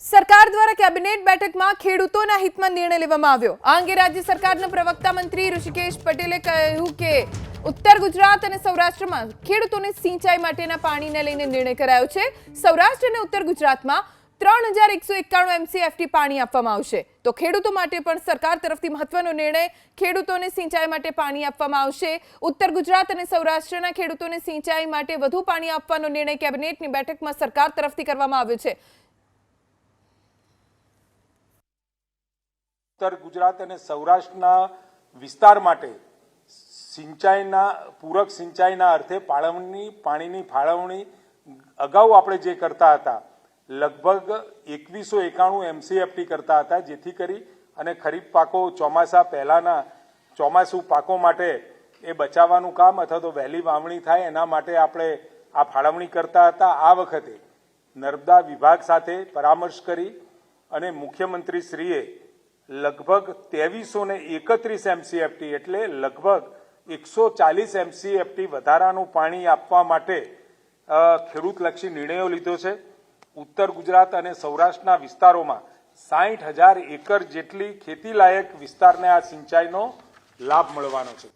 સરકાર દ્વારા કેબિનેટ બેઠકમાં ખેડૂતોના હિતમાં નિર્ણય લેવામાં આવ્યો। આ અંગે રાજ્ય સરકારના પ્રવક્તા મંત્રી ઋષિકેશ પટેલે કહ્યું કે ઉત્તર ગુજરાત અને સૌરાષ્ટ્રમાં ખેડૂતોને સિંચાઈ માટેના પાણીને લઈને નિર્ણય કરાયો છે। સૌરાષ્ટ્ર અને ઉત્તર ગુજરાતમાં 3191 MCFT પાણી આપવામાં આવશે, તો ખેડૂતો માટે પણ સરકાર તરફથી મહત્વનો નિર્ણય। ખેડૂતોને સિંચાઈ માટે પાણી આપવામાં આવશે। ઉત્તર ગુજરાત અને સૌરાષ્ટ્રના ખેડૂતોને સિંચાઈ માટે વધુ પાણી આપવાનો નિર્ણય કેબિનેટની બેઠકમાં સરકાર તરફથી કરવામાં આવ્યો છે। उत्तर गुजरात અને સૌરાષ્ટ્રના વિસ્તાર માટે સિંચાઈના પૂરક સિંચાઈના અર્થે પાણીની ફાળવણી અગાઉ આપણે જે કરતા હતા લગભગ 2191 MCFT કરતા હતા, જેથી કરી અને ખરીફ પાકો ચોમાસા પહેલાના ચોમાસુ પાકો માટે એ બચાવવાનું કામ અથવા તો વહેલી વાવણી થાય એના માટે આપણે આ ફાળવણી કરતા હતા। આ વખતે નર્મદા વિભાગ સાથે પરામર્શ કરી અને મુખ્યમંત્રી શ્રીએ લગભગ 2331 MCFT એટલે લગભગ 140 MCFT વધારાનું પાણી આપવા માટે ખેડૂતલક્ષી નિર્ણયો લીધો છે। ઉત્તર ગુજરાત અને સૌરાષ્ટ્રના વિસ્તારોમાં 60,000 એકર જેટલી ખેતીલાયક વિસ્તારને આ સિંચાઈનો લાભ મળવાનો છે।